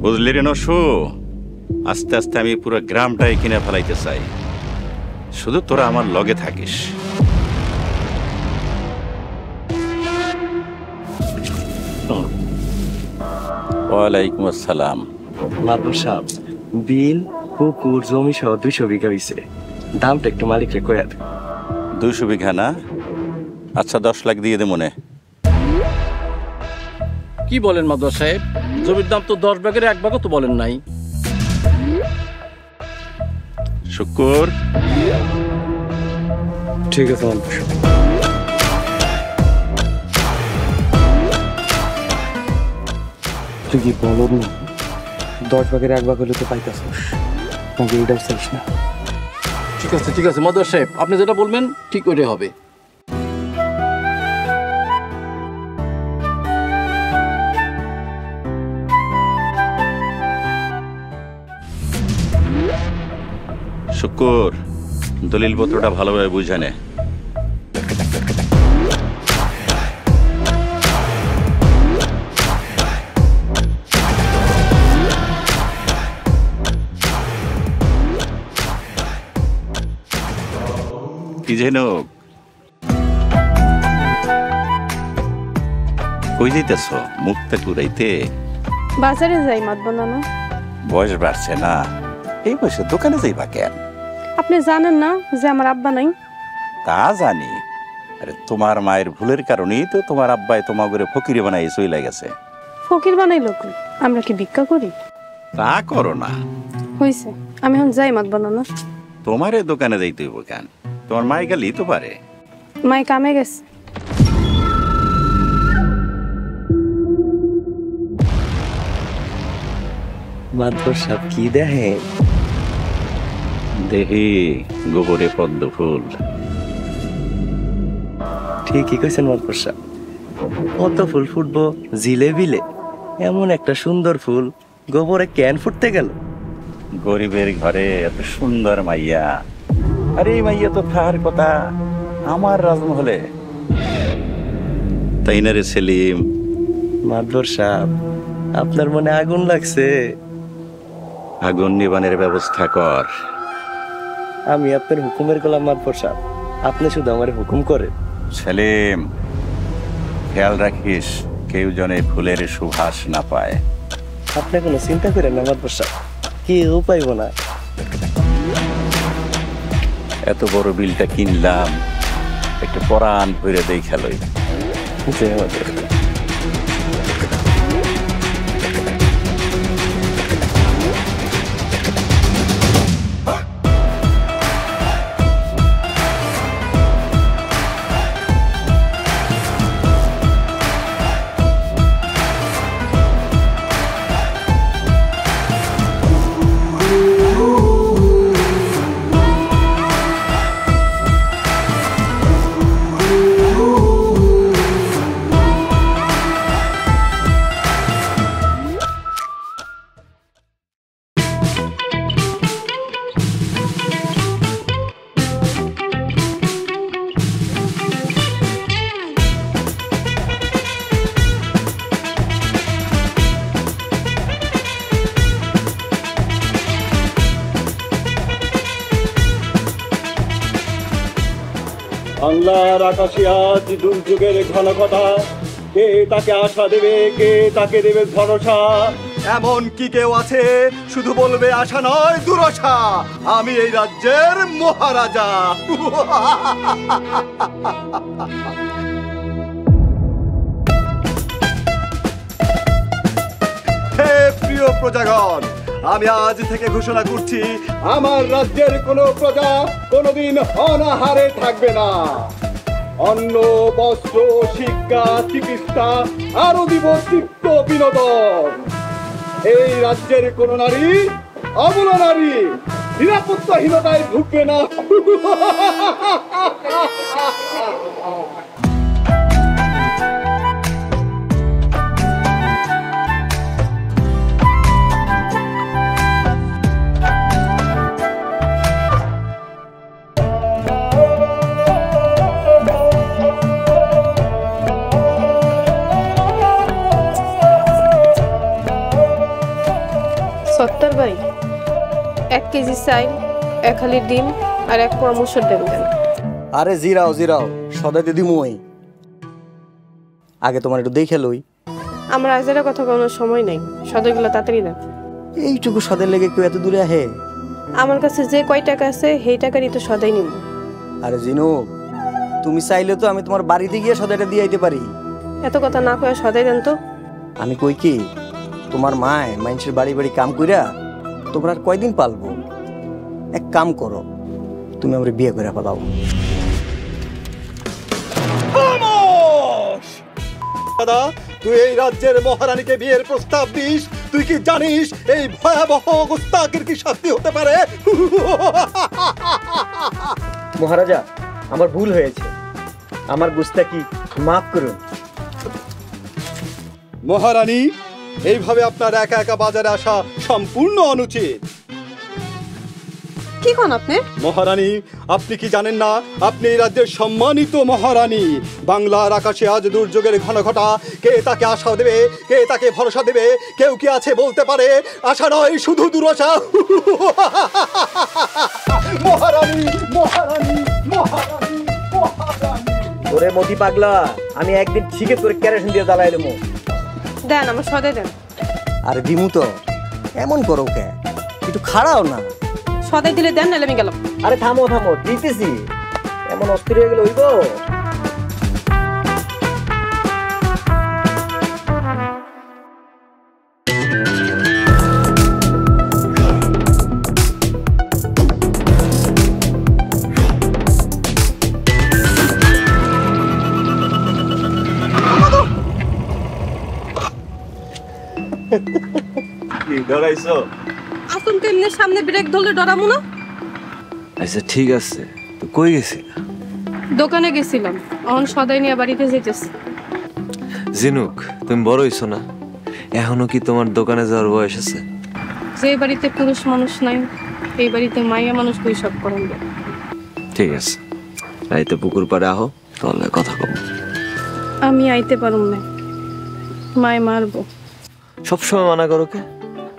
বুঝলি রে নশো, আস্তে আস্তে আমি পুরো গ্রামটাই কিনে ফেলাইতে চাই, শুধু তোরা আমার লগে থাকিস। ওয়ালাইকুম আসসালাম। মাদুর সাহেব, বিল পুকুর জমি সহ 200 বিঘা হইছে, দামটা একটু মালিকরে কয়া দে। 200 বিঘা না? আচ্ছা 10 লাখ দিয়ে দে মনে। কি বলেন মাদুর সাহেব, জমির দাম তো 10 ভাগের 1 ভাগও তো বলেন নাই। শুকুর, ঠিক আছে মাদুর সাহেব। তুই কি বলো না, 10 ভাগের 1 ভাগ হলে তো পাইতাছিস, নাকি এটাও চাইস না? ঠিক আছে মাদুর সাহেব, আপনি যেটা বলবেন ঠিক ওইটাই হবে। শুকুর, দলিল পত্রটা ভালোভাবে বুঝে নে। কি যেন কই যাইতেছ? মুখটা ঘুরাইতে। বাজারে যাই মাছ বানানো। বয়স বাড়ছে না, এই বয়সে দোকানে যাইবা কেন? আপনি জানেন না যে আমার আব্বা নাই? তা জানি, আরে তোমার মায়ের ভুলের কারণেই তো তোমার আব্বাই তোমার করে ফকিরে বানাই চলে গেছে। ফকির বানাইলো কই? আমরা কি ভিক্ষা করি? তা করো না। হইছে, আমি এখন যাই মাছ বানানো। তোমারে দোকানে যাইতে হইব কেন? তোমার মাই গেলেই তো পারে। মাই কামে গেছে। মাদুর সাহেব কি দেখেন? দেহি গোবরে পদ্ম ফুল। ঠিকই কইছেন মাদুর সাহেব, কত ফুল ফুটবো জিলেবিলে, এমন একটা সুন্দর ফুল গোবরে কেন ফুটতে গেল? গরিবের ঘরে এত সুন্দর মাইয়া, আরে এই মাইয়া তো থাকার কথা আমার রাজমহলে, তাই না রে সেলিম? মাদুর সাহেব, আপনার মনে আগুন লাগছে, আগুন নিবানের ব্যবস্থা কর। আমি আপনার হুকুমের গোলাম মাদুর সাহেব, আপনি শুধু আমার হুকুম করেন। সেলিম, খেয়াল রাখিস কেউ যেন এই ফুলের সুবাস না পায়। আপনি কোনো চিন্তা করেন না মাদুর সাহেব, কেউ পাইব না। এত বড় বিলটা কিনলাম, একটু পরাণ ভরে দেই খেলোই। যে মাদুর সাহেব, বাংলার আকাশে আজ দুর্যোগের ঘনঘটা, কে তাকে আশা দেবে, কে তাকে দেবে ভরসা? এমন কি কেউ আছে শুধু বলবে আশা নয় দুরশা? আমি এই রাজ্যের মহারাজা। হে প্রিয় প্রজাগণ, আমি আজ থেকে ঘোষণা করছি, আমার রাজ্যের কোনো প্রজা কোনোদিন অনাহারে থাকবে না। অন্ন, বস্ত্র, শিক্ষা, চিকিৎসা আরো দিব তৃপ্ত বিনোদন। এই রাজ্যের কোন নারী, অবলা নারী নিরাপত্তাহীনতায় ভুগবে না। কেজি চাইল, 1 হালি ডিম আর 1 পোয়া মুসুর ডাল দেন। আরে জিরাও জিরাও, সদাই দিদি মুই আগে তোমার একটু দেখে লই। আমার আজের কথা কোনো সময় নাই, সদরগুলো তাড়াতাড়ি দেন। এইটুকু সদের লেগে কেউ এত দূরে আহে? আমার কাছে যে কয় টাকা আছে সেই টাকারই তো সদাই নিব। আরে জিনু, তুমি চাইলে তো আমি তোমার বাড়িতে গিয়ে সদাইটা দিয়ে আইতে পারি। এত কথা না কয়ে সদাই দেন তো। আমি কই কি, তোমার মায় মানুষের বাড়ি বাড়ি কাম কইরা তোমরা আর কয়দিন পালবো? এক কাম করো, তুমি আমার বিয়ে করে ফেলাও। দাদা, তুই এই রাজ্যের মহারানীকে বিয়ের প্রস্তাব দিস? তুই কি জানিস এই ভয়াবহ গুস্তাখের কি শাস্তি হতে পারে? মহারাজা, আমার ভুল হয়েছে, আমার গুস্তাখি মাফ করুন। মহারানী, এইভাবে আপনার একা একা বাজারে আসা সম্পূর্ণ অনুচিত। কি কোন আপনি? মহারানী, আপনি কি জানেন না আপনি এই রাজ্যের সম্মানিত মহারানী? বাংলার আকাশে আজ দুর্যোগের ঘন ঘটা, কে তাকে আশা দেবে, কে তাকে ভরসা দেবে? কেউ কি আছে বলতে পারে? আশা নয়, শুধু দুরাশা। মহারানী, মহারানী, মহারানী, মহারানী। ওরে মতি পাগলা, আমি একদিন ঠিকই করে কেরোসিন দিয়ে জ্বালাই দেবো। দেন, আমার সদাই দেন। আরে দিমু তো, এমন করো কে? একটু খাড়াও না। সদাই দিলে দেন, নাহলে আমি গেলাম। আরে থামো থামো, দিতেছি। এমন অস্থির হয়ে গেলে হইব? আসুন তো, এমনি সামনে ব্রেক ধরলে ডরামু না। আচ্ছা ঠিক আছে, তো কই গেছি? দোকানে গেছিলাম, এখন সদাই নিয়ে বাড়িতে যেতেছি। জিনুক, তুমি বড় হইছো না? এখনো কি তোমার দোকানে যাওয়ার বয়স আছে? যে বাড়িতে পুরুষ মানুষ নাই, এই বাড়িতে মাইয়া মানুষ কই সব করেন দেয়। ঠিক আছে, রাইতে পুকুর পাড়ে আহো, তাহলে কথা কম। আমি আইতে পারুম না, মায় মারবো। সবসময় মানা করো কে?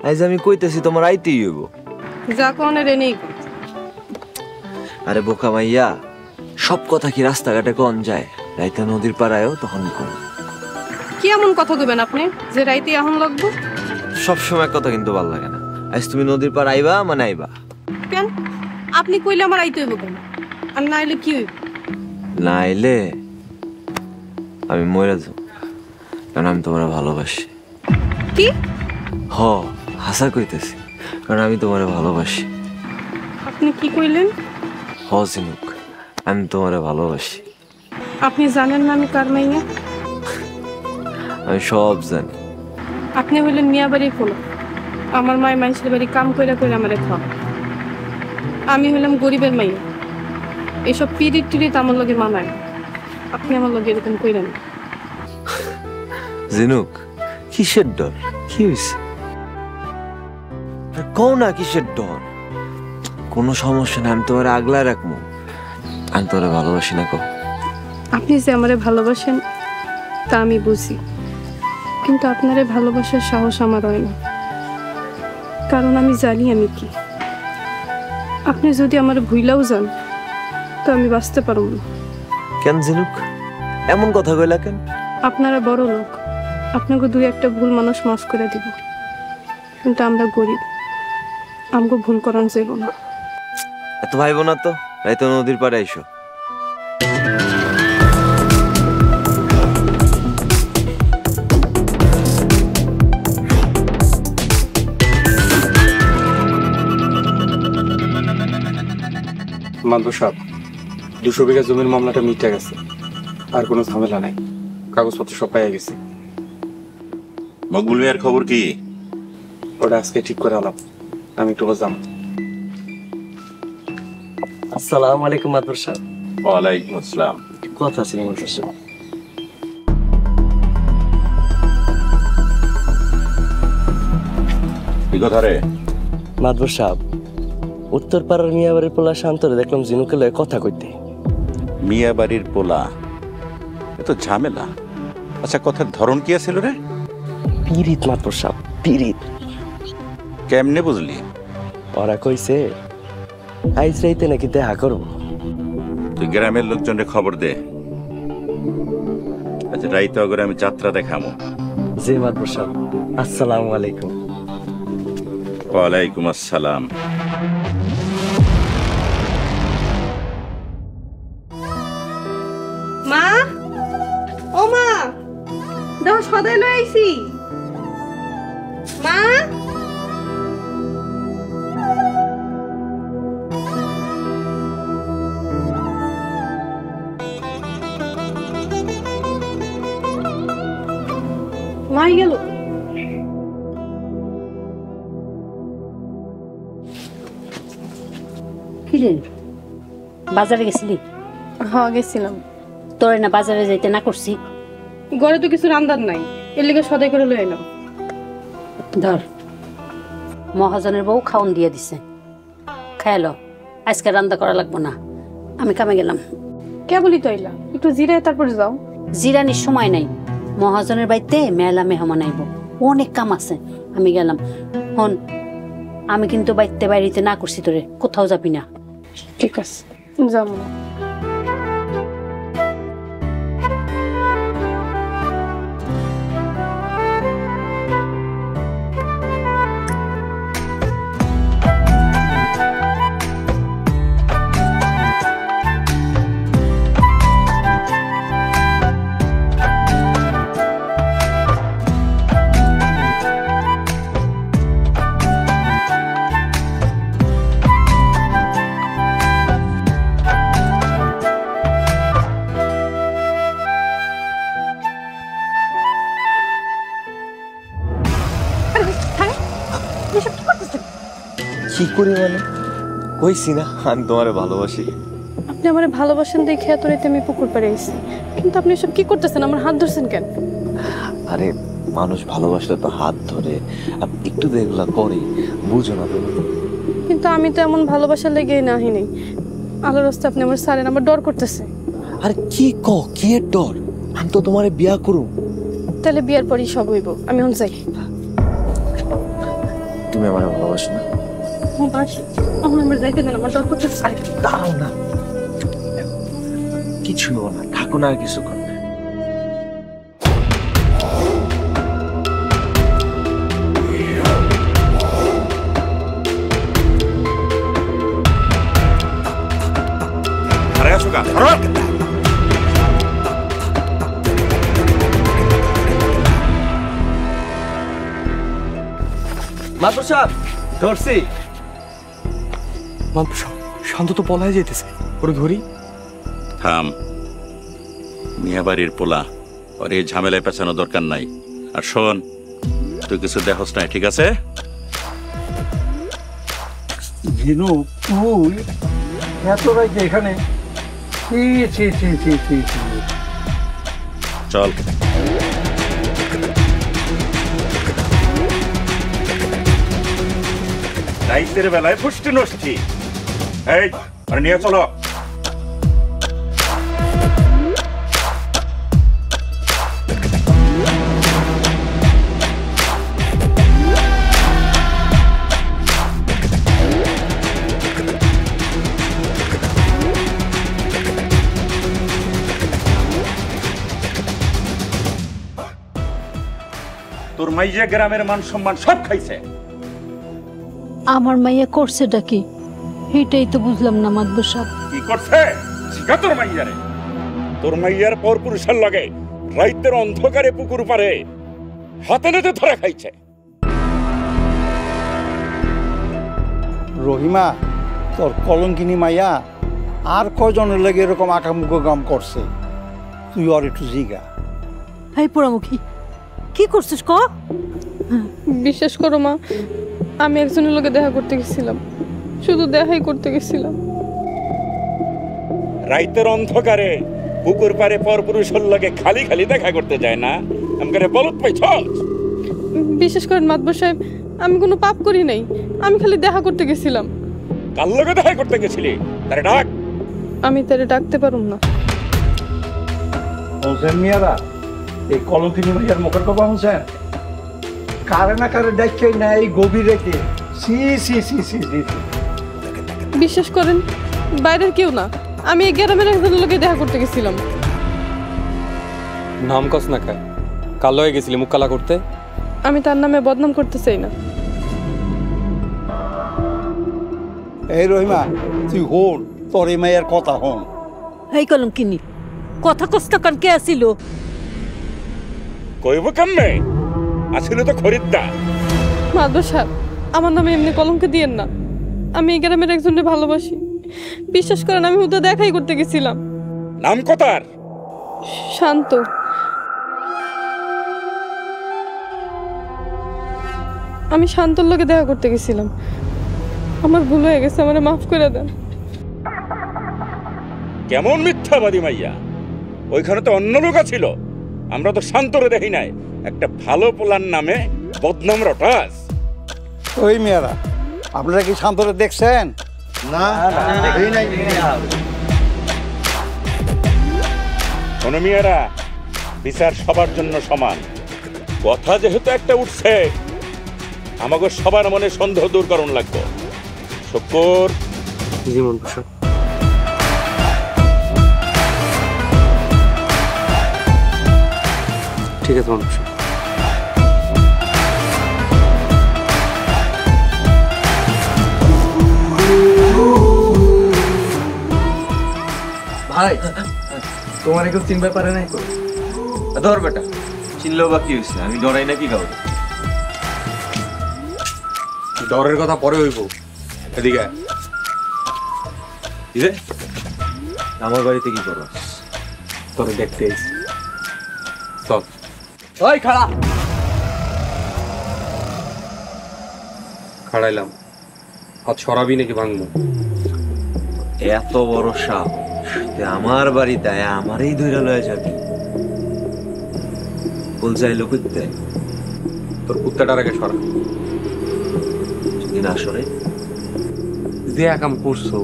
আজ আমি কইতেছি তোমার আইতেই হইব। যা কোনে রে নেই। আরে বোকা মাইয়া, সব কথা কি রাস্তাঘাটে কন যায়? রাইতে নদীর পাড়ায়ও তখন কম। কি এমন কথা কইবেন আপনি যে রাইতে এখন লাগবো? সবসময় কথা কিন্তু ভালো লাগে না। আজ তুমি নদীর পাড় আইবা মানে আইবা। কেন আপনি কইলে আমার আইতে হইব কেন? আর না আইলে কি হইব? না আইলে আমি মরে যাব, কারণ আমি তোমার ভালোবাসি। কি? হ, হাসা কইতেছি, কারণ আমি তোমার ভালোবাসি। আপনি কি কইলেন? হ জিনুক, আমি তোমার ভালোবাসি। আপনি জানেন না আমি কার মাইয়া? আমি সব জানি। আপনি হইলেন মিয়া বাড়ির পোলা। আমার মায়ের মানুষের বাড়ি কাম কইরা কইরা আমারে খাওয়া। আমি হইলাম গরিবের মাইয়া। এসব পিরিত টিরিত আমার লগে মানায়। আপনি আমার লগে এরকম কইলেন। জিনুক, কিসের ডর? কি হয়েছে? কও না কিসের ডর? কোনো সমস্যা না, আমি তোমার আগলায় রাখবো। আমি তোর ভালোবাসি না। কও আপনি যে আমারে ভালোবাসেন তা আমি বুঝি, কিন্তু আপনারে ভালোবাসার সাহস আমার হয় না, কারণ আমি জানি আমি কি। আপনি যদি আমার ভুইলাও যান তো আমি বাঁচতে পারব না। কেন জিনুক এমন কথা কইলা কেন? আপনারা বড় লোক, আপনাকে দুই একটা ভুল মানুষ মাফ করে দিব, কিন্তু আমরা গরিব, আমাকে ভুল করান যাইব না। এত ভাইব না তো, রাইতে নদীর পাড়ে আইসো। মানব সাহেব, 200 বিঘা জমির মামলাটা মিটে গেছে, আর কোনো ঝামেলা নাই, কাগজপত্র সব পাইয়া গেছে। মকবুল মিয়ার খবর কি? ওটা আজকে ঠিক করে আলাম, আমি একটু যাম। আসসালামু আলাইকুম মাদবর সাহেব। ওয়ালাইকুম আসসালাম। কথা আছে মাদবর সাহেব। কি কথা রে? মাদবর সাহেব, উত্তর পাড়ার মিয়া বাড়ির পোলা শান্তরে দেখলাম জিনুকে লয়ে কথা কইতে। মিয়া বাড়ির পোলা, এ তো ঝামেলা। আচ্ছা, কথার ধরন কি আছিল রে? পিরিত মাদবর সাহেব, পিরিত। কেমনে বুঝলি? ওরা কইছে আইজ রাইতে নাকি দেখা করবো। তুই গ্রামের লোকজনের খবর দে। আচ্ছা রাইতে অগরে আমি যাত্রা দেখামো। জি মাদবর সাহেব, আসসালামু আলাইকুম। ওয়ালাইকুম আসসালাম। মা, ও মা, দেখো সদাই লই আইছি। মা, মাই গেল। কি রে, বাজারে গেছিলি? হ্যাঁ গেছিলাম। তোরে না বাজারে যাইতে না করছি? ঘরে তো কিছু রান্দার নাই, এর লিগে সদাই করে লই এলাম। ধর, মহাজনের বউ খাওন দিয়ে দিছে, খাইলো। আজকে রান্না করা লাগবো না, আমি কামে গেলাম। কে বলি তো এলা, একটু জিরায় তারপর যাও। জিরানির সময় নাই, মহাজনের বাড়িতে মেলা মেহমান আইব, অনেক কাম আছে, আমি গেলাম। হন, আমি কিন্তু বাইতে বাইরেতে না করছি, তোরে কোথাও যাবি না। ঠিক আছে, যাবো না। কি করি মানে? কইছি না আমি তোমারে ভালোবাসি। আপনি আমার ভালোবাসেন দেখে এত রাতে আমি পুকুর পাড়ে এসেছি, কিন্তু আপনি এসব কি করতেছেন? আমার হাত ধরছেন কেন? আরে মানুষ ভালোবাসলে তো হাত ধরে, একটু দেখলা করে, বুঝো না তুমি? কিন্তু আমি তো এমন ভালোবাসা লেগে নাহি নেই। আলোর রাস্তা আপনি আমার সারেন, আমার ডর করতেছে। আরে কি কি এর ডর? আমি তো তোমারে বিয়া করু। তাহলে বিয়ার পরই সব হইব, আমি এখন যাই। তুমি আমার ভালোবাসো না? আমার যাইতে দেন, আমার ডর করতেছে। দাঁড়াও না, কিছু না, থাকো না আর কিছুক্ষণ। মাদবর সাহেব, ধরছি। শান্ত তো পলায় যেতেছে, ওরে ধরি। থাম, মিয়া বাড়ির পোলা, ওর এই ঝামেলায় পেছানো দরকার নাই। আর শোন, তুই কিছু দেখোস নাই, ঠিক আছে? জিনু, তুই এত রাইতে এখানে? চল। রাইতের বেলায় পুষ্টি নষ্টি, এই আরে নিয়ে চলো। তোর মাইয়া গ্রামের মান সম্মান সব খাইছে। আমার মাইয়া করছেটা কি, এটাই তো বুঝলাম না মাদবর সাহেব। কি করছে? জিগা তোর মাইয়ারে। তোর মাইয়ার পর পুরুষের লাগে রাইতের অন্ধকারে পুকুর পারে হাতে নাতে ধরে খাইছে। রহিমা, তোর কলঙ্কিনী মাইয়া আর কয়জনের লাগে এরকম আকামুখ কাম করছে? তুই আর একটু জিগা। এই পোড়ামুখী, কি করছিস ক? বিশ্বাস করো মা, আমি একজনের লোকে দেখা করতে গেছিলাম, শুধু দেখাই করতে গেছিলাম। রাইতের অন্ধকারে পুকুর পারে পরপুরুষের লাগে খালি খালি দেখা করতে যায় না? আমাকে বলত পাইছ? বিশ্বাস করেন মাদবর সাহেব, আমি কোনো পাপ করি নাই, আমি খালি দেখা করতে গেছিলাম। কার লগে দেখা করতে গেছিলি? তারে ডাক। আমি তারে ডাকতে পারুম না। হোসেন মিয়ারা, এই কলঙ্কিনী মাইয়ার মুখের কথা শুনছেন? কারে না কারে দেখে না এই গভীর রেখে সি সি সি সি সি বিশ্বাস করেন বাইরের কেউ না, আমি এই গ্রামের একজনের লোকে দেখা করতে গেছিলাম। নাম কস না খায় কাল হয়ে গেছিলি মুখ কালা করতে। আমি তার নামে বদনাম করতে চাই না। এই রহিমা তুই হন, তোর এই মায়ের কথা হন। এই কলম কিনি কথা কষ্ট কান কে আসিল? কইব কেমনে, আসলে তো খরিদ্দার। মাদবর সাহেব, আমার নামে এমনি কলঙ্ক দিয়েন না। আমি এই গ্রামের একজনকে ভালোবাসি। বিশ্বাস করেন আমি হুদা দেখাই করতে গেছিলাম। নাম কথার? শান্ত। আমি শান্তর লোকে দেখা করতে গেছিলাম। আমার ভুল হয়ে গেছে, আমারে মাফ করে দেন। কেমন মিথ্যাবাদী মাইয়া, ওইখানে তো অন্য লোক ছিল, আমরা তো শান্তরে দেখি নাই। একটা ভালো পোলার নামে বদনাম রটাস। ওই মেয়েরা, আপনারা কি শান্তরে দেখছেন? না দেখেই নাই। কোনো মেয়েরা, বিচার সবার জন্য সমান। কথা যেহেতু একটা উঠছে, আমাকে সবার মনে সন্দেহ দূর করণ লাগবে। শুক্র। জি মন্ত্রী সাহেব। ঠিক আছে মন্ত্রী সাহেব। ভাই তোমার কেউ চিনতে পারে নাই তো? ধর বেটা, চিনলেও বা কি হয়েছে? আমি ডরাই নাকি কাউকে? ডরের কথা পরে হইব, এদিকে আমার বাড়িতে কি করো? তোরে দেখতে আইছি। চল। ওই খাড়া। খাড়াইলাম, হাত সরাবি নাকি ভাঙবো? এত বড় সাপ আমার বাড়িতে আমারই ধরে লয়ে যাবি? বল যাইলো করতে তোর কুত্তাটার আগে সরা। যদি না সরে? যে কাম করছো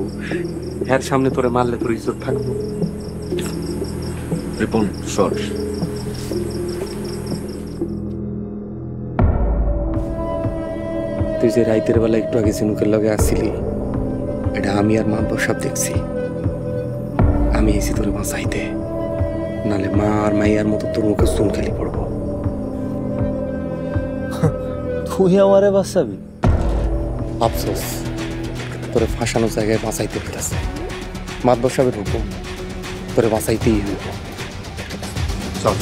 এর সামনে তোরে মারলে তোর ইজ্জত থাকবো? রিপন সর। তুই যে রাইতের বেলা একটু আগে ঝিনুকের লগে আসছিলি, এটা আমি আর মানব সব দেখছি। আমি এসি তোরে বাঁচাইতে, নালে মা আর মাইয়ার মতো তোর মুখে চুন খেলি পড়বো। তুই আমারে বাঁচাবি? আফসোস, তোরে ফাঁসানোর জায়গায় বাঁচাইতে পেরেছে। মাতবর সাহেবের হুকুম, তোরে বাঁচাইতেই হইব। চল।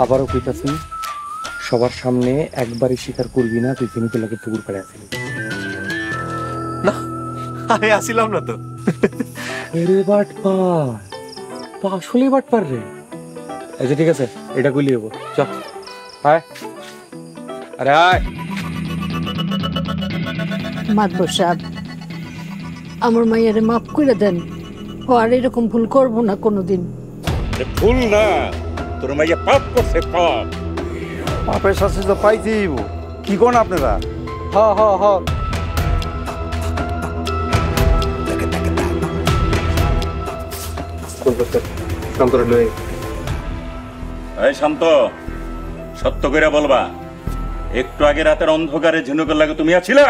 আবারও কইতাছি, সবার সামনে একবারই স্বীকার করবি না তুই ঝিনুকের লগে পুকুর পাড়ে আসিলি। না, আমি আসিলাম না তো। আরে বাটপার, তো আসলেই বাটপার রে। আচ্ছা ঠিক আছে, এটা কইলি হবো। চল আয়। আরে আয়। মাতবর সাহেব, আমার মাইয়ারে মাফ করে দেন। ও আর এরকম ভুল করবো না কোনোদিন। ভুল না, তোর মাইয়া পাপ করছে, পাপ। পাপের শাস্তি তো পাইতেই হইব। কি কোন আপনারা? হ হ হ। এই শান্ত, সত্য করে বলবা, একটু আগে রাতের অন্ধকারে ঝিনুকের লাগে তুমি আছিলা?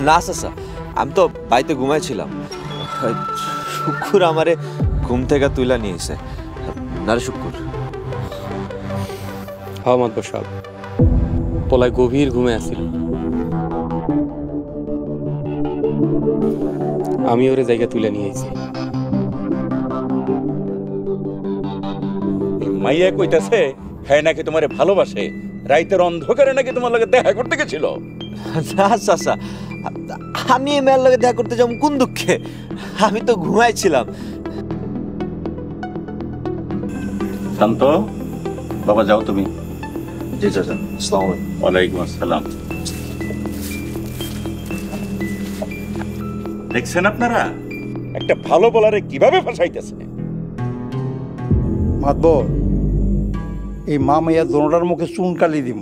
না চাচা, আমি তো বাড়িতে ঘুমাইছিলাম। শুক্র আমারে ঘুম থেকে তুইলা নিয়েছে। না রে শুক্র? হ্যাঁ মাতবর সাহেব, পোলায় গভীর ঘুমে আসছিল। আমি ওরে জায়গা তুলে নিয়েছি। মাইয়া কইতাছে হ্যাঁ নাকি তোমারে ভালোবাসে, রাইতের অন্ধকারে নাকি তোমার লগে দেখা করতে গেছিল। না চাচা, আমি এই মেয়ের লগে দেখা করতে যাবো কোন দুঃখে? আমি তো ঘুমাইছিলাম। শান্ত বাবা, যাও তুমি। জি চাচা, আসসালামু আলাইকুম। ওয়ালাইকুম আসসালাম। দেখছেন আপনারা একটা ভালো বলারে কিভাবে ফাঁসাইতেছে। মাতবর, এই মা মাইয়া দোনোটার মুখে চুন কালি দিব।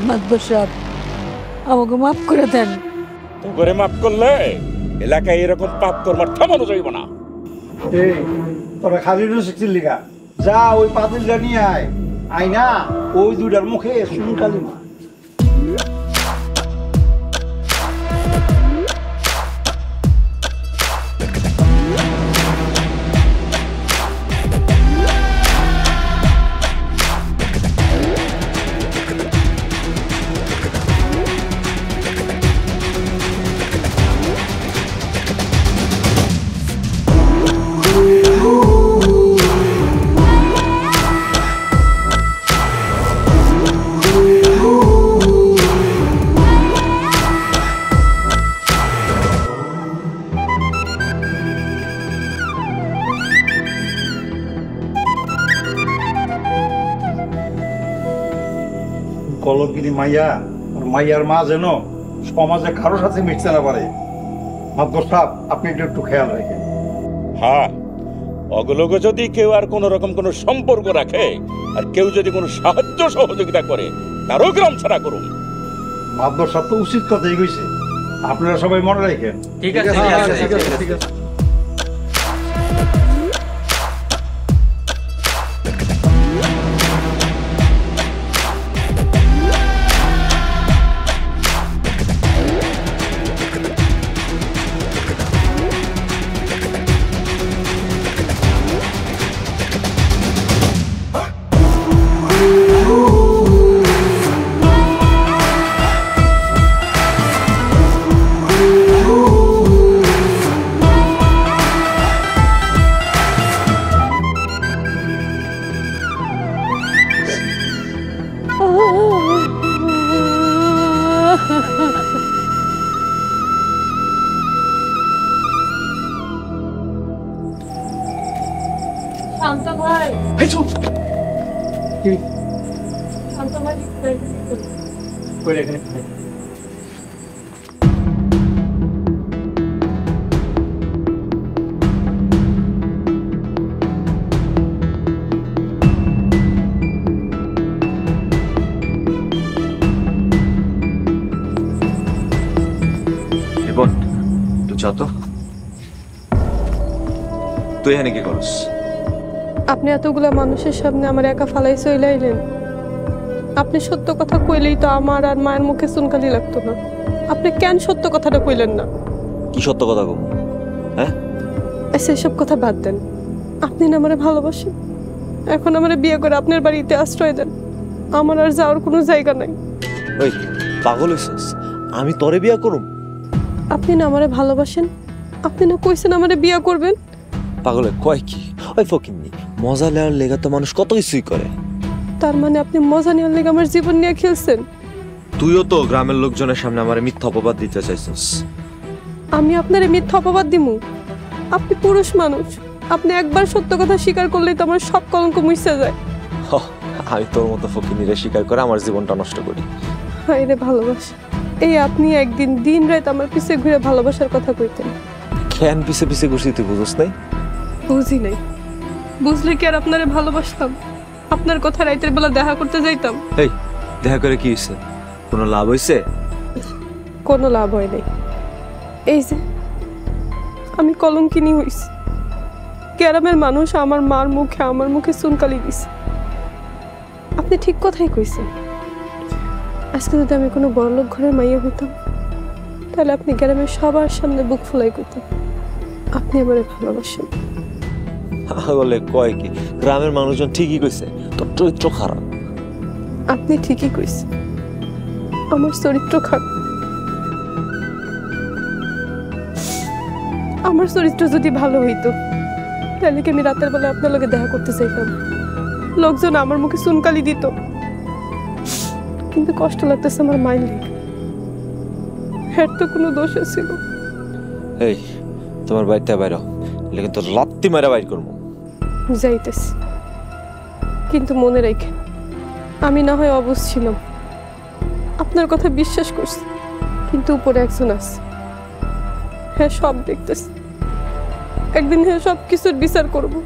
মাতবর সাহেব আমাকে মাফ করে দেন। তো করে মাফ করলে এলাকায় এরকম পাপ করবার থামানো যাইব না। এই তোরা খালি রসিকছিস লিগা, যা ওই পাতিলটা নিয়ে আয়, আইনা ওই দুটার মুখে সুনকালি মা। কলঙ্কিনী মাইয়া আর মাইয়ার মা যেন সমাজে কারোর সাথে মিশতে না পারে। মাতবর সাহেব আপনি একটু খেয়াল রাখেন। হ্যাঁ, অগলোকে যদি কেউ আর কোন রকম কোন সম্পর্ক রাখে আর কেউ যদি কোনো সাহায্য সহযোগিতা করে তারও গ্রাম ছাড়া করুন। মাতবর সাহেব তো উচিত কথাই কইছে, আপনারা সবাই মনে রাখেন। ঠিক আছে, ঠিক আছে, ঠিক আছে, ঠিক আছে। শান্ত ভাই, এই চুপ। কি শান্ত ভাই, কই রেখে? বোন তুই যা তো, তুই এখানে কি করস? আপনি এতগুলা মানুষের সামনে আমার একা ফালাই চলে আইলেন। আপনি সত্য কথা কইলেই তো আমার আর মায়ের মুখে চুনকালি লাগতো না। আপনি কেন সত্য কথাটা কইলেন না? কি সত্য কথা কম? হ্যাঁ, সেসব কথা বাদ দেন। আপনি না আমারে ভালোবাসেন, এখন আমারে বিয়ে করে আপনার বাড়িতে আশ্রয় দেন। আমার আর যাওয়ার কোনো জায়গা নাই। ওই পাগল হইছিস? আমি তোরে বিয়া করুম? আপনি না আমারে ভালোবাসেন, আপনি না কইছেন আমারে বিয়ে করবেন। পাগলে কয় কি? ওই ফকিন্নি মজা নেওয়ার লেগা তো মানুষ কত কিছুই করে। তার মানে আপনি মজা নেওয়ার লেগে আমার জীবন নিয়ে খেলছেন? তুইও তো গ্রামের লোকজনের সামনে আমার মিথ্যা অপবাদ দিতে চাইছিস। আমি আপনারে মিথ্যা অপবাদ দিমু? আপনি পুরুষ মানুষ, আপনি একবার সত্য কথা স্বীকার করলেই তো আমার সব কলঙ্ক মুছে যায়। আমি তোর মতো ফকিন্নিরে স্বীকার করে আমার জীবনটা নষ্ট করি? হায় রে ভালোবাসা, এই আপনি একদিন দিন রাত আমার পিছে ঘুরে ভালোবাসার কথা কইতেন। কেন পিছে পিছে ঘুরছি তুই বুঝছ নাই? বুঝি নাই। বুঝলে কি আর আপনারে ভালোবাসতাম? আপনার কথা রাতের বেলা দেখা করতে যাইতাম। এই দেখা করে কি হয়েছে? কোনো লাভ হয়েছে? কোনো লাভ হয় নাই। এই যে আমি কলঙ্কিনী হইছি, গ্রামের মানুষ আমার মার মুখে আমার মুখে চুনকালি দিছে। আপনি ঠিক কথাই কইছেন। আজকে যদি আমি কোনো বড়লোক ঘরের মাইয়া হইতাম তাহলে আপনি গ্রামের সবার সামনে বুক ফুলাই করতেন আপনি আমারে ভালোবাসেন। বলে কয় কি? গ্রামের মানুষজন ঠিকই কইছে তোর চরিত্র খারাপ। আপনি ঠিকই কইছেন, আমার চরিত্র খারাপ। আমার চরিত্র যদি ভালো হইতো তাহলে কি আমি রাতের বেলা আপনার লগে দেখা করতে চাইতাম? লোকজন আমার মুখে চুনকালি দিত, কিন্তু কষ্ট লাগতেছে আমার মাইন্ড লেগে। এর তো কোনো দোষ ছিল? এই তোমার বাড়িতে বাইর লেকিন তোর লাত্তি মারা বাইর করবো। যাইতেছি, কিন্তু মনে রাখেন আমি না হয় অবুঝ ছিলাম, আপনার কথা বিশ্বাস করছি, কিন্তু উপরে একজন আছে, হ্যাঁ সব দেখতেছি। একদিন হ্যাঁ সব কিছুর বিচার করবো।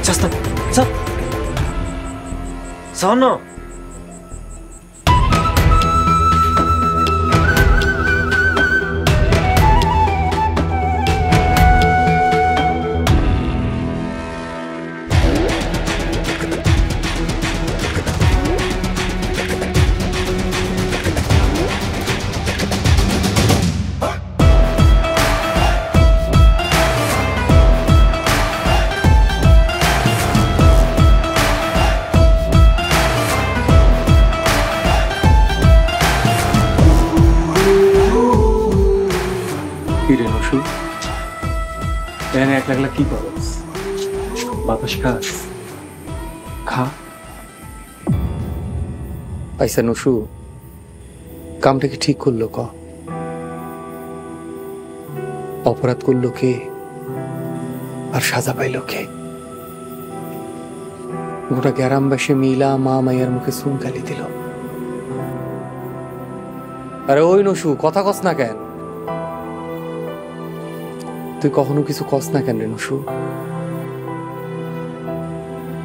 চাস্তা চল শোনো একলা একলা কি করস? বাতাস খাস? খা। আইসা নসু, কামটা কি ঠিক করলো ক? অপরাধ করলো কে আর সাজা পাইল কে? গোটা গ্রামবাসী মিলা মা মাইয়ার মুখে চুনকালি দিল। আরে ওই নসু, কথা কস না কেন? তুই কখনো কিছু কস না কেন রে নসু?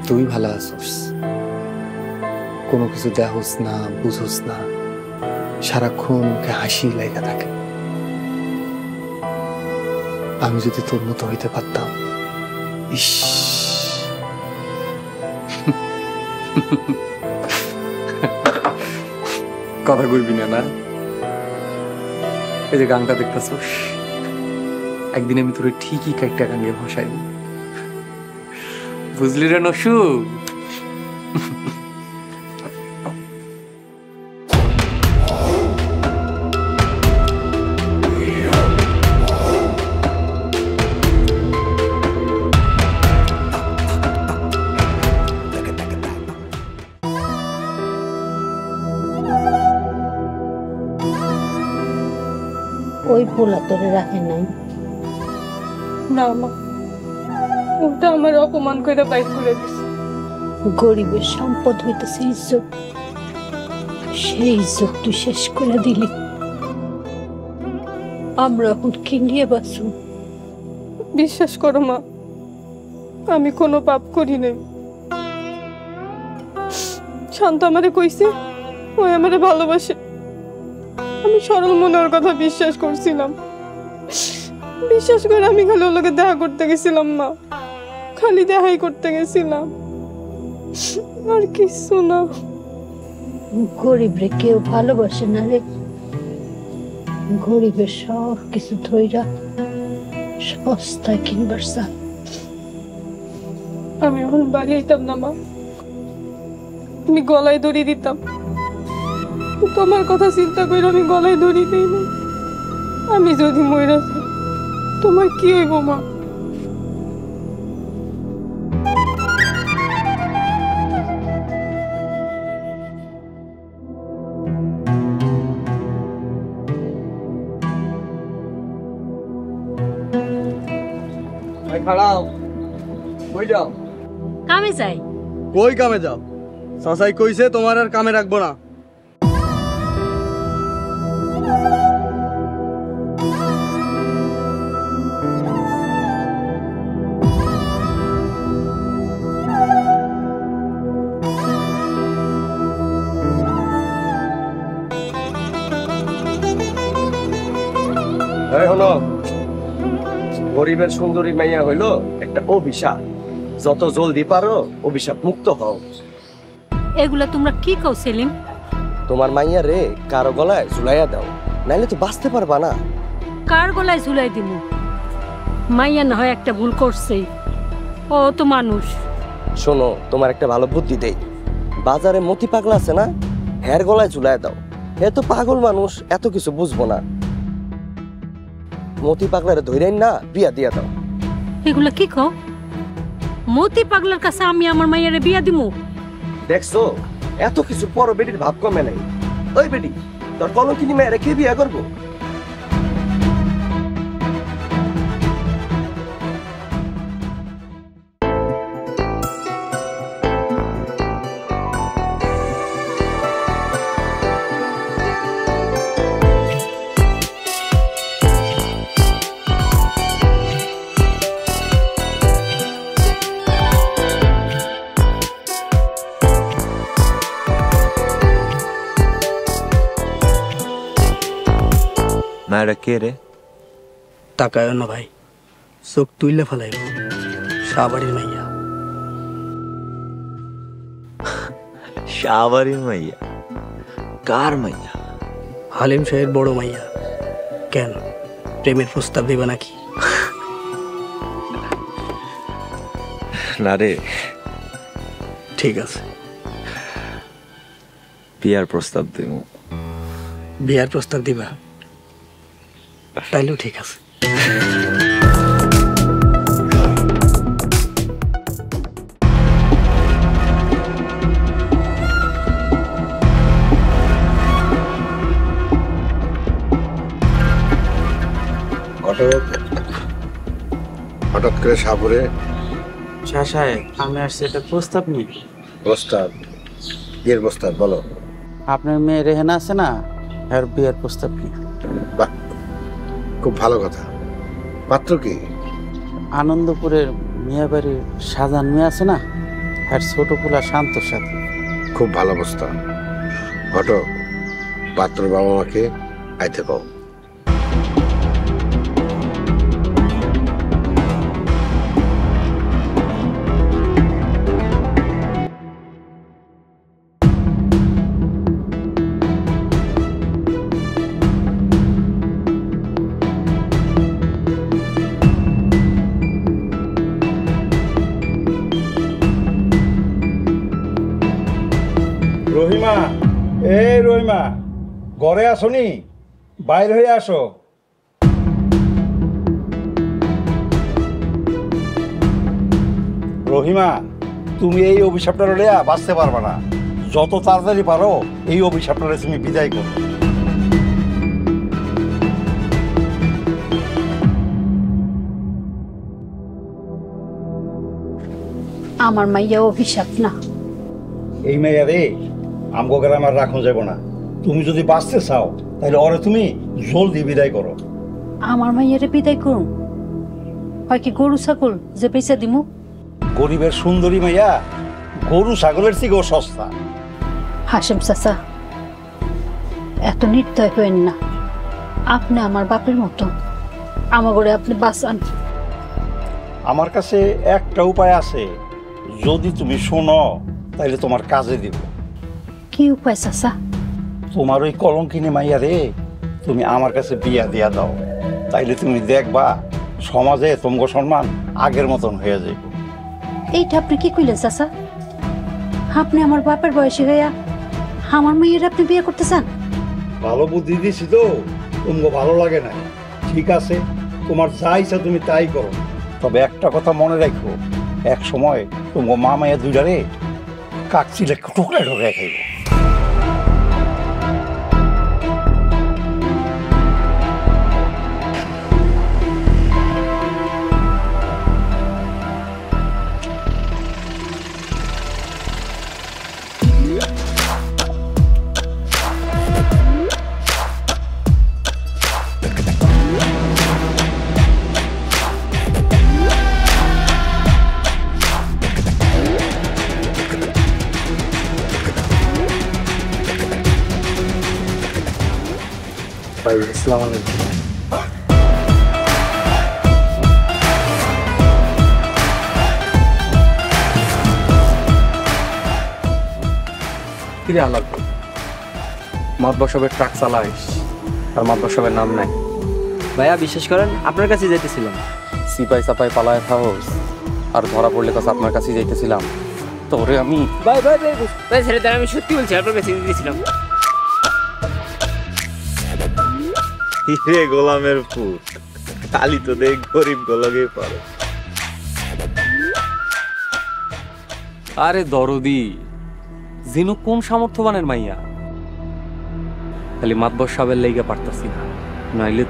তুই ভালো আছস, কোনো কিছু দেখোস না, বুঝোস না, সারাক্ষণ মুখে হাসি লাগা থাকে। আমি যদি তোর মতো হইতে পারতাম, ইস কথা কইবি না? না, এই যে গানটা দেখতেছস, একদিন আমি তোর ঠিকই কাইটা গান গিয়ে ভাসাই, বুঝলি রে নসু? ওই পোলা তোরে রাখে নাই? না মা, ওটা আমার অপমান করে বাইর করে দিছে। গরিবের সম্পদ হইতেছে ইজ্জত, সেই ইজ্জত তুই শেষ করে দিলি। আমরা এখন কি নিয়ে বাঁচব? বিশ্বাস করো মা, আমি কোনো পাপ করি নাই। শান্ত আমারে কইছে ওই আমারে ভালোবাসে। আমি সরল মনের কথা বিশ্বাস করছিলাম। বিশ্বাস করে আমি খালি ওর লগে দেখা করতে গেছিলাম মা, খালি দেখাই করতে গেছিলাম, আর কিছু না। গরিব রে কেউ ভালোবাসে না রে। গরিবের সব কিছু ধইরা সস্তায় কিনবার চা। আমি এখন বাড়ি আইতাম না মা, তুমি গলায় দড়ি দিতাম। তোমার কথা চিন্তা করে আমি গলায় দড়ি দিই না। আমি যদি মইরা যাই তোমার কি হইব মা? খাড়াও, কই যাও? কামে যাই। কই কামে যাও? চাচাই কইছে তোমার আর কামে রাখবো না। গরিবের সুন্দরী মাইয়া হইলো একটা অভিশাপ। যত জলদি পারো অভিশাপ মুক্ত হও। এগুলা তোমরা কি কও সেলিম? তোমার মাইয়া রে কারো গলায় ঝুলাইয়া দাও, নাইলে তো বাঁচতে পারবা না। কার গলায় ঝুলাই দিব? মাইয়া না হয় একটা ভুল করছে, ও তো মানুষ। শোনো, তোমার একটা ভালো বুদ্ধি দেই। বাজারে মতি পাগলা আছে না, হ্যার গলায় ঝুলাইয়া দাও। এ তো পাগল মানুষ, এত কিছু বুঝবো না। মতি পাগলারে ধইরেন না, বিয়া দিয়া দাও। এগুলা কি কও? মতি পাগলার কাছে আমি আমার মাইয়ারে বিয়া দিমু? দেখছো, এত কিছু পর বেটির ভাব কমে নাই। ওই বেটি, তোর কলঙ্কিনী মেয়েরে কে বিয়া করবো? মায়েরা কে রে? তাকায় না ভাই, চোখ তুইলে ফেলাইব। শাহবাড়ির মাইয়া। শাহবাড়ির মাইয়া? কার মাইয়া? হালিম শাহের বড় মাইয়া। কেন, প্রেমের প্রস্তাব দিবা নাকি? না রে, ঠিক আছে, বিয়ার প্রস্তাব দিব। বিয়ার প্রস্তাব দিবা? তাইলেও ঠিক আছে। হঠাৎ করে সাপুরে সাহেব, আমি আসছি একটা প্রস্তাব নিই। প্রস্তাব? বিয়ের প্রস্তাব? বলো। আপনার মেয়ে রেহেনা আছে না, আর বিয়ের প্রস্তাব নিই। বাহ, খুব ভালো কথা। পাত্র কি? আনন্দপুরের মিয়াবাড়ির সাজান মেয়ে আছে না, আর ছোট পোলা শান্তর সাথে। খুব ভালো প্রস্তাব। ঘটক, পাত্র বাবা মাকে আইতে পাও। রহিমা, এই রহিমা, ঘরে আসনি? বাইর হয়ে আসো। রহিমা, তুমি এই অভিশাপটা লইয়া বাঁচতে পারবা না। যত তাড়াতাড়ি পারো এই অভিশাপটা তুমি বিদায় করো। আমার মাইয়া অভিশাপ না। এই মেয়ে রে আমগো গ্রামে আর রাখুন যাব না। তুমি যদি বাঁচতে চাও তাহলে ওরে তুমি জলদি বিদায় করো। আমার মাইয়ারে বিদায় করুন? হয় কি গরু ছাগল যে পয়সা দিমু? গরিবের সুন্দরী মাইয়া গরু ছাগলের থেকেও সস্তা। হাসেম চাচা, এত নির্দয় হইন না। আপনি আমার বাপের মতো, আমার ঘরে আপনি বাঁচান। আমার কাছে একটা উপায় আছে, যদি তুমি শোনো তাহলে তোমার কাজে দিব। কি উপায় চাচা? তোমার ওই কলঙ্কিনী মাইয়া রে তুমি আমার কাছে বিয়া দিয়া দাও, তাইলে তুমি দেখবা সমাজে তোমার সম্মান আগের মতন হয়ে যাবে। এইটা আপনি কি কইলেন চাচা? আপনি আমার বাপের বয়সী হইয়া আমার মেয়ের আপনি বিয়ে করতে চান? ভালো বুদ্ধি দিছি তো, তোমাকে ভালো লাগে না? ঠিক আছে, তোমার যা ইচ্ছা তুমি তাই করো। তবে একটা কথা মনে রাখো, এক সময় তোমাকে মা মাইয়া দুইটারে কাকচিলে টুকরায় ঢোকায় খাইব। ভাই, আসসালামু আলাইকুম। কিরে আলাপ, মাতবা সবের ট্রাক চালাইস আর মাতবা সবের নাম নাই? ভাইয়া বিশ্বাস করেন, আপনার কাছে যাইতেছিলাম। সিপাই সাপাই পালায় থাকস আর ধরা পড়লে কাছে আপনার কাছে যাইতেছিলাম। তোরে আমি ভাই ভাই ভাই ভাই ছেড়ে দেন, আমি সত্যি বলছি, আপনার কাছে দিয়েছিলাম। হিরে গোলামের পুত, খালি তো দেখ গরিব গোলকে পারো। আরে দরদি, জিনু কোন সামর্থ্যবানের মাইয়া? খালি মাতবর সাবের লাইগা পারতাছি না, নাইলে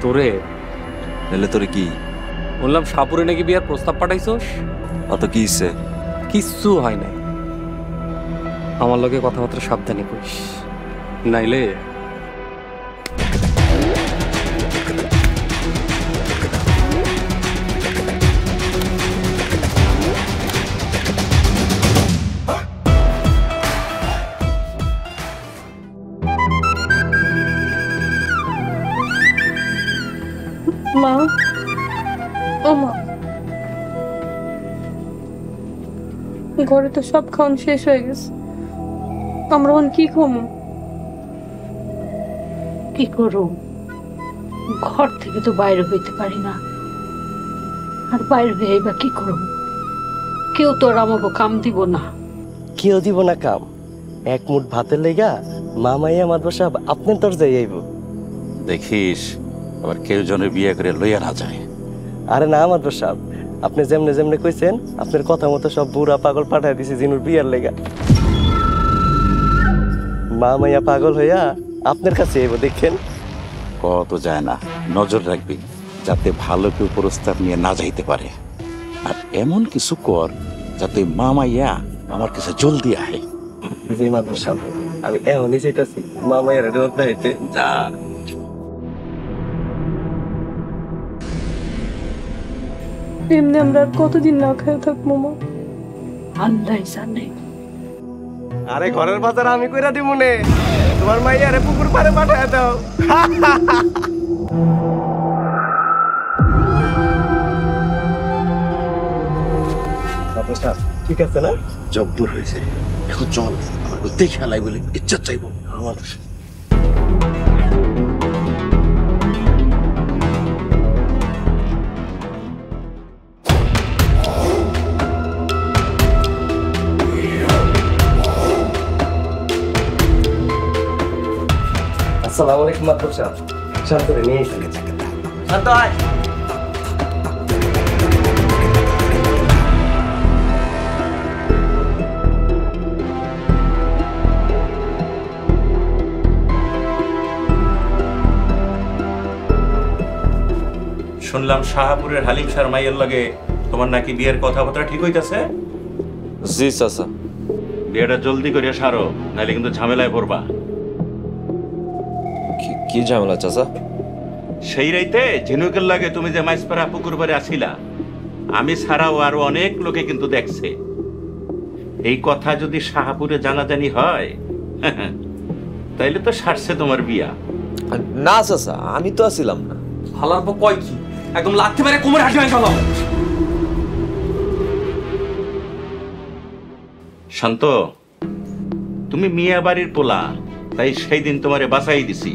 তোরে কি বললাম সাপুরে নাকি বিয়ার প্রস্তাব পাঠাইছস। অত কি ইচ্ছে? কিচ্ছু হয় নাই। আমার লগে কথাবার্তা সাবধানে করিস, নাইলে ওমা, ঘরে তো সব খাওয়ান শেষ হয়ে গেছে, আমরা এখন কি খামো? কি করো, ঘর থেকে তো বাইরে হইতে পারি না, আর বাইরে হয়ে বা কি করব? কেউ তো আর আমাকে কাম দিব না। কেউ দিব না কাম? এক মুঠ ভাতের লেগা মামাইয়া মাদবর সাহেব আপনার তোর যাই আইব। দেখিস আবার কেউ জনের বিয়ে করে লইয়া না যায়। আরে না মাদবর সাহেব, আপনি যেমনে যেমনে কইছেন আপনার কথা মতো সব বুড়া পাগল পাঠাই দিছি জিনুর বিয়ার লেগা। মামাইয়া পাগল হইয়া আপনার কাছে আইব, দেখেন। কত যায় না, নজর রাখবি যাতে ভালো কেউ প্রস্তাব নিয়ে না যাইতে পারে। আর এমন কিছু কর যাতে মামাইয়া আমার কাছে জলদি আহে। জি মাদবর সাহেব, আমি এমনই চাইতাছি মামাইয়ার রোদ দাইতে। যা। এমনি আমরা আর কতদিন না খেয়ে থাকবো মা? আল্লাহ জানে। আরে ঘরের বাজার আমি কইরা দিমুনে, তোমার মাইয়ারে পুকুর পাড়ে পাঠায় দাও। ঠিক আছে না? জব্বর হয়েছে, এখন চল আমাকে দেখে খেলাই বলে ইচ্ছা চাইবো আমার। আসসালামু আলাইকুম মাদবর সাহেব, শান্তরে নিয়ে এসে শান্ত আয়। শুনলাম শাহপুরের হালিম শাহ মাইয়ের লগে তোমার নাকি বিয়ের কথাবার্তা ঠিক হইতাছে। জি চাচা। বিয়েটা জলদি করিয়া সারো, নাইলে কিন্তু ঝামেলায় পড়বা। কি ঝামেলা চাচা? সেই রাইতে ঝিনুকের লাগে তুমি যে মাইসপাড়া পুকুর পাড়ে আসিলা, আমি ছাড়াও আরো অনেক লোকে কিন্তু দেখছে। এই কথা যদি শাহপুরে জানাজানি হয় তাইলে তো সারছে তোমার বিয়া। না চাচা, আমি তো আসিলাম না। হালার পর কয় কি একদম লাথি মেরে কোমর হাঁটি ভাঙ ফেলাম। শান্ত, তুমি মিয়া বাড়ির পোলা, তাই সেই দিন তোমারে বাঁচাই দিছি।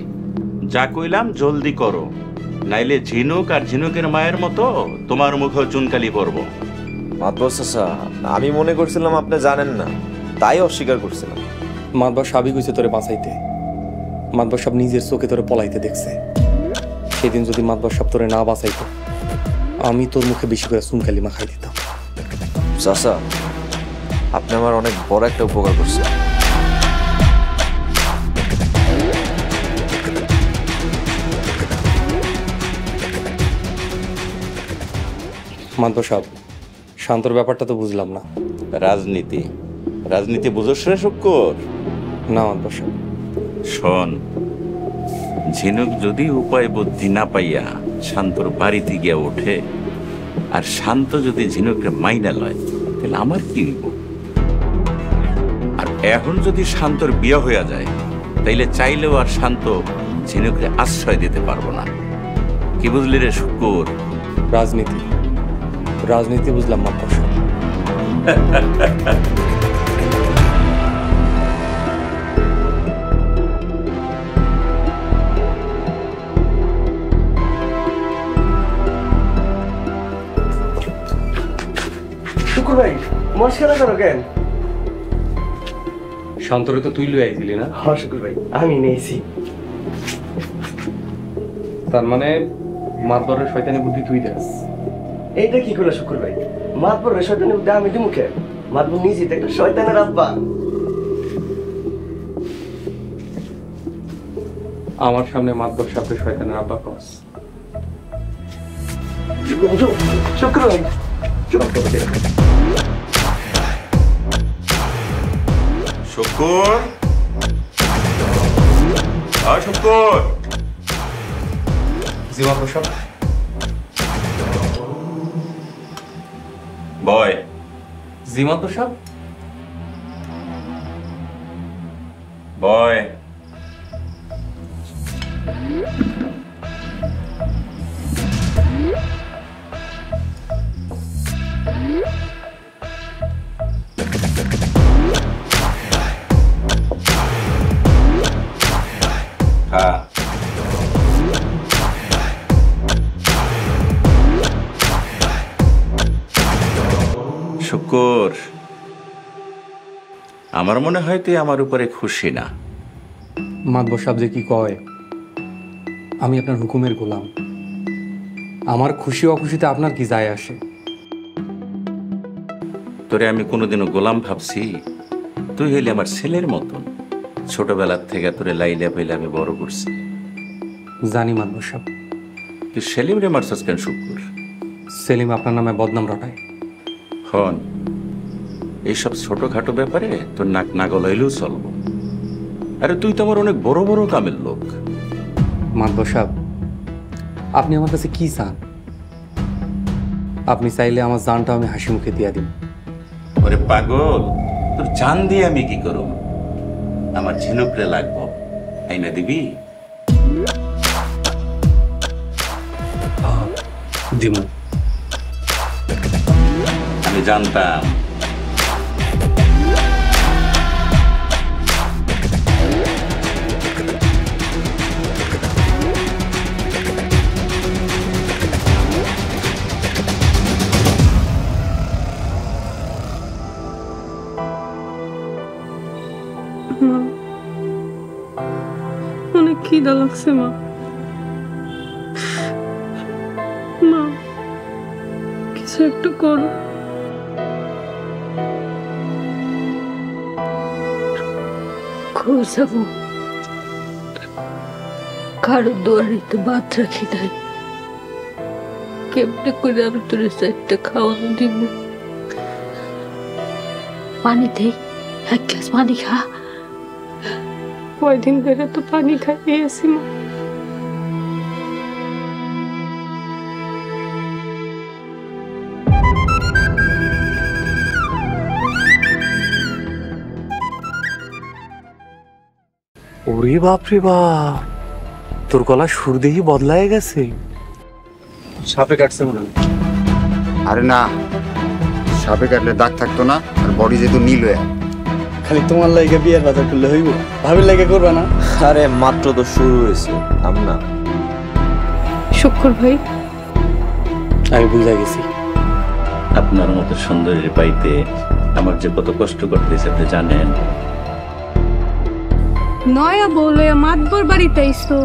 যা কইলাম জলদি করো, নাইলে ঝিনুক আর ঝিনুকের মায়ের মতো তোমার মুখে চুনকালি পড়বো। মাদবর চাচা, আমি মনে করছিলাম আপনি জানেন না, তাই অস্বীকার করছিলাম। মাদবর সাবই কইছে তোরে বাঁচাইতে, মাদবর সাহেব নিজের চোখে তোরে পলাইতে দেখছে। সেদিন যদি মাদবর সাহেব তোরে না বাঁচাইতো, আমি তোর মুখে বেশি করে চুনকালি মাখাই দিতাম। চাচা, আপনি আমার অনেক বড় একটা উপকার করছেন। মাদবর সাহেব, শান্তর ব্যাপারটা তো বুঝলাম না। রাজনীতি রাজনীতি বুঝোস রে শুক্কর? না মাদবর সাহেব। শোন, ঝিনুক যদি উপায় বুদ্ধি না পাইয়া শান্তর বাড়িতে গিয়া ওঠে, আর শান্ত যদি ঝিনুককে মাইনা লয়, তাহলে আমার কি হইব? আর এখন যদি শান্তর বিয়ে হইয়া যায়, তাইলে চাইলেও আর শান্ত ঝিনুককে আশ্রয় দিতে পারবো না। কি বুঝলি রে শুক্কর? রাজনীতি রাজনীতি বুঝলাম মাদবর সাহেব। শুকুর ভাই, মস্করা করো কেন? শান্তরে তো তুই লই আইছিলি না? হ্যাঁ শুকুর ভাই, আমি নিয়েছি। তার মানে মাদবরের শয়তানি বুদ্ধি তুই দেস? এইটা কি করে শুকুর ভাই? মাতবরের শয়তানি বুদ্ধি আমি দিমু কেন? মাতবর নিজেই তো একটা শয়তানের আব্বা। আমার সামনে মাদবর সাহেবের শয়তানের আব্বা কস? শুকুর ভাই, শুক্কর, শুক্কর। জি মাদবর সাহেব। বয়। জি মাদবর সাহেব। বয়। শুকর, আমার মনে হয় তুই আমার উপরে খুশি না। মাতবর সাহেব যে কি কয়, আমি আপনার হুকুমের গোলাম। আমার খুশি অখুশিতে আপনার কি যায় আসে? তোরে আমি কোনোদিনও গোলাম ভাবছি? তুই হইলে আমার ছেলের মতন। ছোটবেলার থেকে তোরে লাইলা পাইলে আমি বড় করছি। জানি মাতবর সাহেব। তুই সেলিম রে মারছস কেন শুকুর? সেলিম আপনার নামে বদনাম রটায়। হন, এইসব ছোটখাটো ব্যাপারে তোর নাক না গলাইলেও চলবো। আরে তুই তো আমার অনেক বড় বড় কামের লোক। মাতবর সাহেব, আপনি আমার কাছে কি চান? আপনি চাইলে আমার জানটা আমি হাসি মুখে দিয়া দিন। ওরে পাগল, তোর জান দিয়ে আমি কি করব? আমার ঝিনুকরে লাগবো, আইনা দিবি? দিমু। আমি জানতাম। মা, অনেক খিদা লাগছে মা। মা, কিছু একটু করো। কই যাবো? কারো দুয়ারে তো ভাত রাখি নাই। কেমনে করে আমি তোর চারটা খাওয়ানো দিব? পানি দেই, এক গ্লাস পানি খা। কয়দিন ধরে তো পানি খাইয়েছি মা। ওরে বাপ রে বাপ, তোর গলা সুর দেখি বদলায় গেছে। সাপে কাটছে মনে হয়। আরে না, সাপে কাটলে দাগ থাকতো না, আর বডি যেহেতু নীল হয়ে। খালি তোমার লাইগা বিয়ের বাজার করলে হইব, ভাবির লাইগা করবা না? আরে মাত্র তো শুরু হয়েছে, না। শুক্র ভাই, আমি বুঝা গেছি। আপনার মতো সুন্দরী পাইতে আমার যে কত কষ্ট করতেছে আপনি জানেন। নয়া বলে মাতবর বাড়িতে আইসো,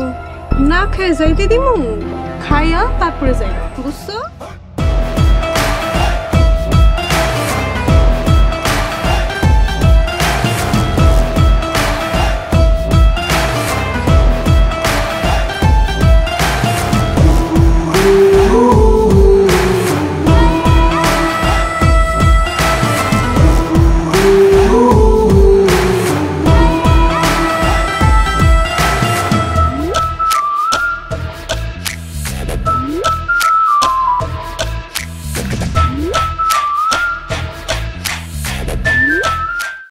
না খেয়ে যাইতে দিমু, খাইয়া তারপরে যাই, বুঝছো?